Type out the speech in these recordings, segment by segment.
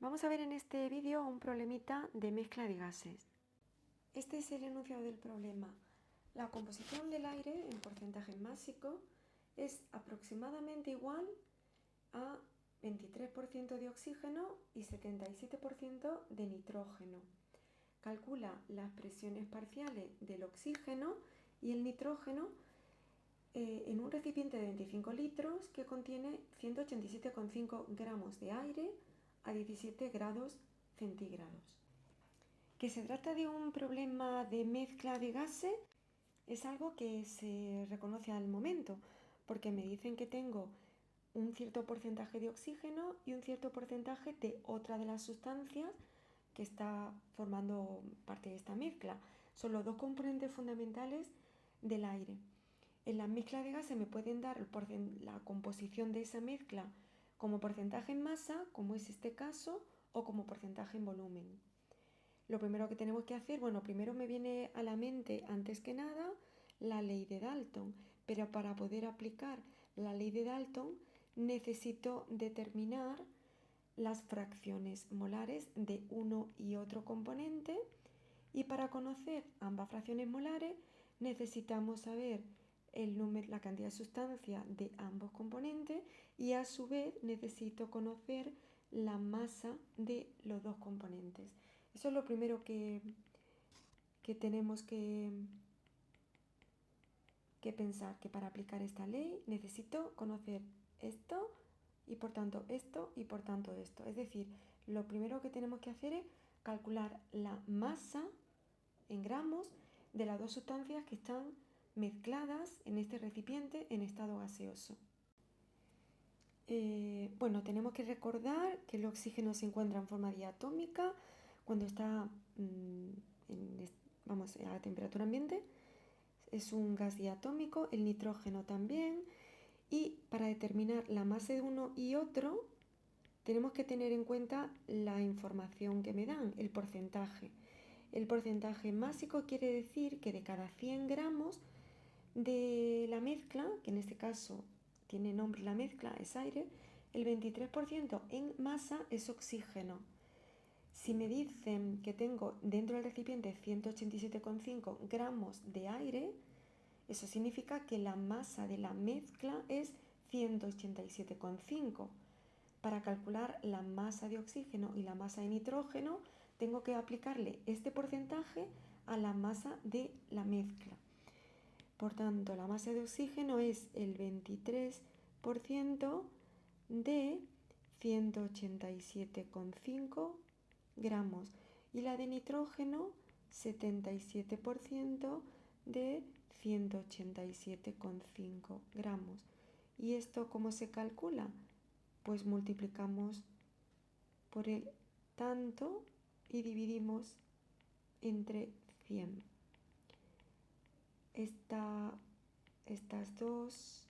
Vamos a ver en este vídeo un problemita de mezcla de gases. Este es el enunciado del problema. La composición del aire en porcentaje másico es aproximadamente igual a 23% de oxígeno y 77% de nitrógeno. Calcula las presiones parciales del oxígeno y el nitrógeno en un recipiente de 25 litros que contiene 187,5 gramos de aire a 17 grados centígrados. Que se trata de un problema de mezcla de gases es algo que se reconoce al momento, porque me dicen que tengo un cierto porcentaje de oxígeno y un cierto porcentaje de otra de las sustancias que está formando parte de esta mezcla. Son los dos componentes fundamentales del aire. En la mezcla de gases me pueden dar la composición de esa mezcla como porcentaje en masa, como es este caso, o como porcentaje en volumen. Lo primero que tenemos que hacer, primero me viene a la mente, antes que nada, la ley de Dalton, pero para poder aplicar la ley de Dalton necesito determinar las fracciones molares de uno y otro componente, y para conocer ambas fracciones molares necesitamos saber la cantidad de sustancia de ambos componentes y a su vez necesito conocer la masa de los dos componentes. Eso es lo primero que tenemos que pensar, que para aplicar esta ley necesito conocer esto y por tanto esto y por tanto esto. Es decir, lo primero que tenemos que hacer es calcular la masa en gramos de las dos sustancias que están mezcladas en este recipiente en estado gaseoso. Tenemos que recordar que el oxígeno se encuentra en forma diatómica cuando está a la temperatura ambiente. Es un gas diatómico, el nitrógeno también. Y para determinar la masa de uno y otro, tenemos que tener en cuenta la información que me dan, el porcentaje. El porcentaje másico quiere decir que de cada 100 gramos de la mezcla, que en este caso tiene nombre la mezcla, es aire, el 23% en masa es oxígeno. Si me dicen que tengo dentro del recipiente 187,5 gramos de aire, eso significa que la masa de la mezcla es 187,5. Para calcular la masa de oxígeno y la masa de nitrógeno, tengo que aplicarle este porcentaje a la masa de la mezcla. Por tanto, la masa de oxígeno es el 23% de 187,5 gramos y la de nitrógeno 77% de 187,5 gramos. ¿Y esto cómo se calcula? Pues multiplicamos por el tanto y dividimos entre 100. Estas dos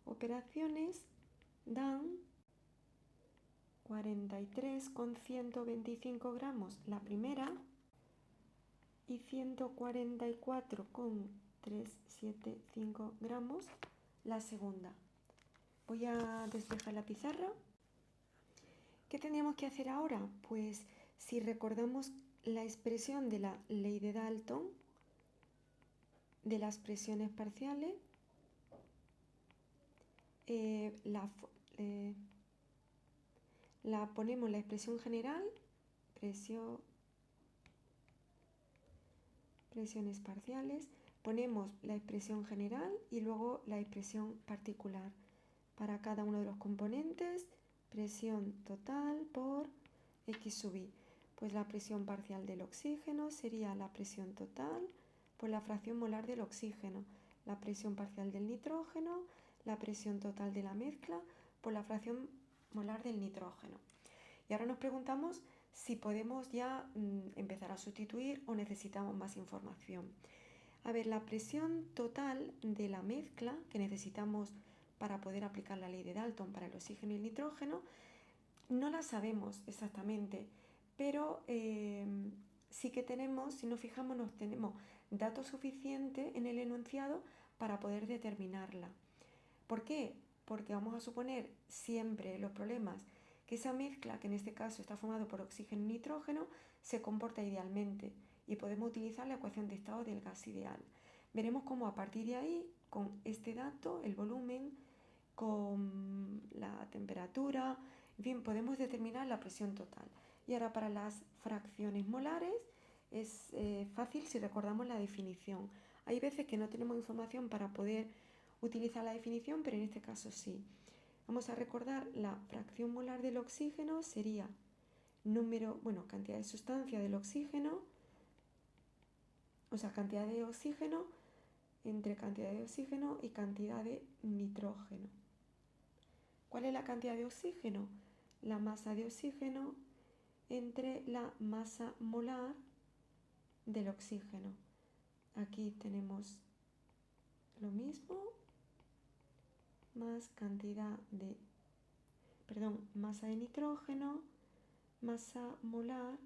operaciones dan 43,125 gramos la primera y 144,375 gramos la segunda. Voy a despejar la pizarra. ¿Qué tendríamos que hacer ahora? Pues si recordamos la expresión de la ley de Dalton, de las presiones parciales, ponemos la expresión general, presiones parciales, ponemos la expresión general y luego la expresión particular. Para cada uno de los componentes, presión total por X sub I. Pues la presión parcial del oxígeno sería la presión total por la fracción molar del oxígeno, la presión parcial del nitrógeno, la presión total de la mezcla por la fracción molar del nitrógeno. Y ahora nos preguntamos si podemos ya empezar a sustituir o necesitamos más información. A ver, la presión total de la mezcla que necesitamos para poder aplicar la ley de Dalton para el oxígeno y el nitrógeno, no la sabemos exactamente, pero sí que tenemos, si nos fijamos, tenemos datos suficientes en el enunciado para poder determinarla. ¿Por qué? Porque vamos a suponer siempre los problemas que esa mezcla, que en este caso está formada por oxígeno y nitrógeno, se comporta idealmente y podemos utilizar la ecuación de estado del gas ideal. Veremos cómo a partir de ahí, con este dato, el volumen, con la temperatura, en fin, podemos determinar la presión total. Y ahora para las fracciones molares es fácil si recordamos la definición. Hay veces que no tenemos información para poder utilizar la definición, pero en este caso sí. Vamos a recordar la fracción molar del oxígeno sería cantidad de sustancia del oxígeno, o sea, cantidad de oxígeno entre cantidad de oxígeno y cantidad de nitrógeno. ¿Cuál es la cantidad de oxígeno? La masa de oxígeno entre la masa molar del oxígeno. Aquí tenemos lo mismo, más masa de nitrógeno, masa molar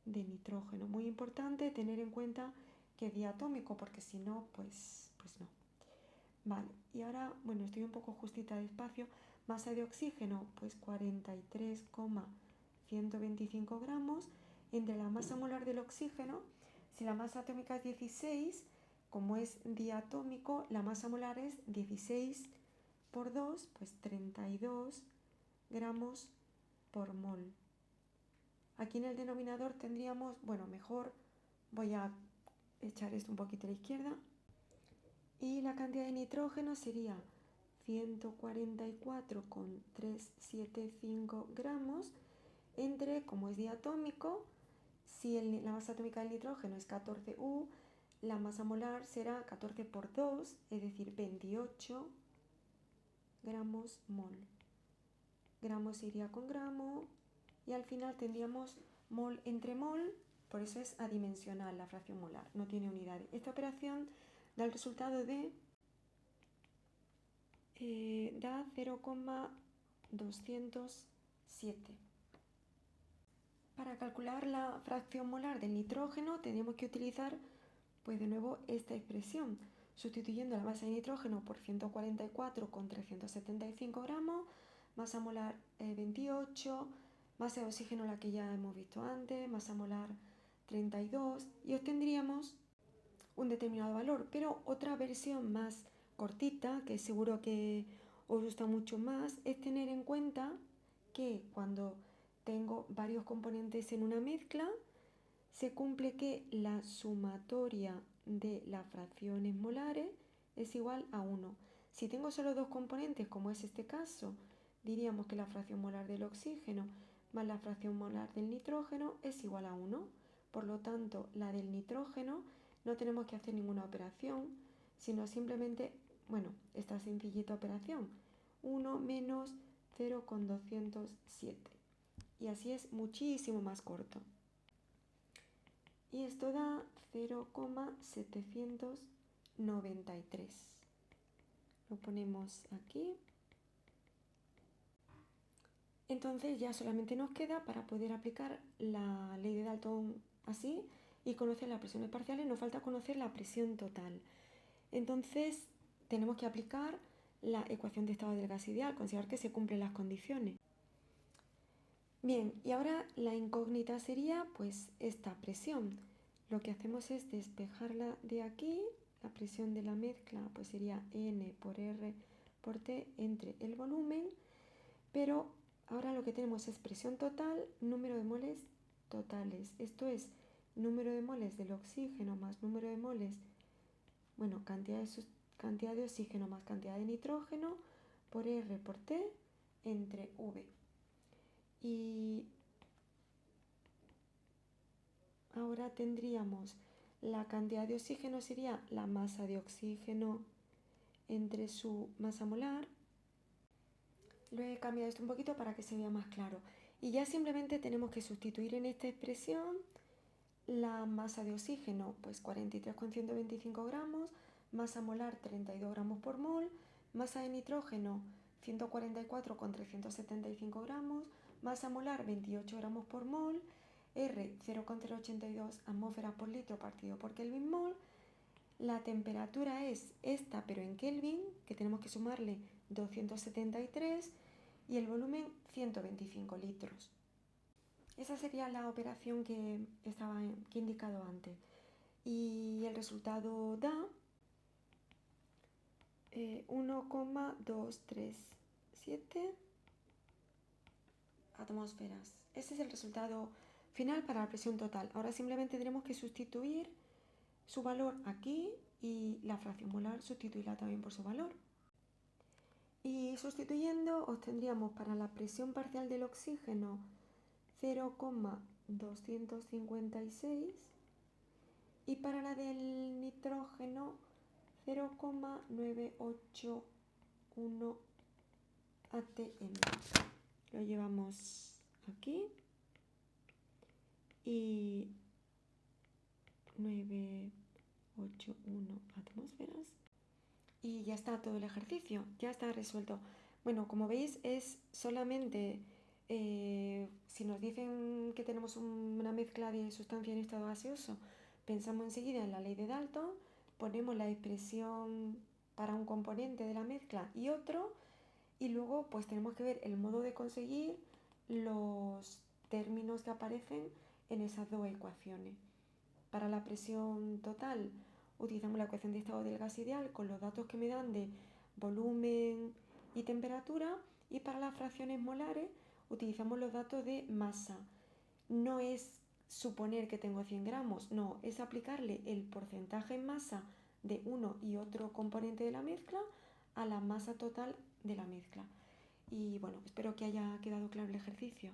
de nitrógeno. Muy importante tener en cuenta que es diatómico, porque si no, pues no. Vale, y ahora, estoy un poco justita de espacio. Masa de oxígeno, pues 43,125 gramos. Entre la masa molar del oxígeno, si la masa atómica es 16, como es diatómico, la masa molar es 16 por 2, pues 32 gramos por mol. Aquí en el denominador tendríamos, mejor voy a echar esto un poquito a la izquierda. Y la cantidad de nitrógeno sería 144,375 gramos entre, como es diatómico, si la masa atómica del nitrógeno es 14U, la masa molar será 14 por 2, es decir, 28 gramos mol. Gramos iría con gramo y al final tendríamos mol entre mol, por eso es adimensional la fracción molar, no tiene unidades. Esta operación da el resultado de da 0,207. Para calcular la fracción molar del nitrógeno tendríamos que utilizar, pues de nuevo, esta expresión, sustituyendo la masa de nitrógeno por 144,375 gramos, masa molar 28, masa de oxígeno la que ya hemos visto antes, masa molar 32, y obtendríamos un determinado valor, pero otra versión más cortita, que seguro que os gusta mucho más, es tener en cuenta que cuando tengo varios componentes en una mezcla, se cumple que la sumatoria de las fracciones molares es igual a 1. Si tengo solo dos componentes, como es este caso, diríamos que la fracción molar del oxígeno más la fracción molar del nitrógeno es igual a 1. Por lo tanto, la del nitrógeno no tenemos que hacer ninguna operación, sino simplemente, esta sencillita operación, 1 menos 0,207. Y así es muchísimo más corto. Y esto da 0,793. Lo ponemos aquí. Entonces ya solamente nos queda, para poder aplicar la ley de Dalton así y conocer las presiones parciales, nos falta conocer la presión total. Entonces tenemos que aplicar la ecuación de estado del gas ideal, considerar que se cumplen las condiciones. Bien, y ahora la incógnita sería pues esta presión. Lo que hacemos es despejarla de aquí. La presión de la mezcla pues sería N por R por T entre el volumen, pero ahora lo que tenemos es presión total, número de moles totales. Esto es número de moles del oxígeno más número de moles, cantidad de oxígeno más cantidad de nitrógeno por R por T entre V. Y ahora tendríamos la cantidad de oxígeno sería la masa de oxígeno entre su masa molar. Lo he cambiado esto un poquito para que se vea más claro. Y ya simplemente tenemos que sustituir en esta expresión la masa de oxígeno, pues 43,125 gramos, masa molar 32 gramos por mol, masa de nitrógeno 144,375 gramos, masa molar 28 gramos por mol, R 0,082 atmósferas por litro partido por Kelvin mol. La temperatura es esta, pero en Kelvin, que tenemos que sumarle 273, y el volumen 125 litros. Esa sería la operación que he indicado antes. Y el resultado da 1,237 atmósferas. Ese es el resultado final para la presión total. Ahora simplemente tenemos que sustituir su valor aquí y la fracción molar sustituirla también por su valor. Y sustituyendo obtendríamos para la presión parcial del oxígeno 0,256 y para la del nitrógeno 0,981 atm. Lo llevamos aquí y 981 atmósferas. Y ya está todo el ejercicio, ya está resuelto. Bueno, como veis es solamente si nos dicen que tenemos una mezcla de sustancia en estado gaseoso, pensamos enseguida en la ley de Dalton, ponemos la expresión para un componente de la mezcla y otro, y luego pues tenemos que ver el modo de conseguir los términos que aparecen en esas dos ecuaciones. Para la presión total utilizamos la ecuación de estado del gas ideal con los datos que me dan de volumen y temperatura, y para las fracciones molares utilizamos los datos de masa. No es suponer que tengo 100 gramos, no, es aplicarle el porcentaje en masa de uno y otro componente de la mezcla a la masa total de la mezcla. Y bueno, espero que haya quedado claro el ejercicio.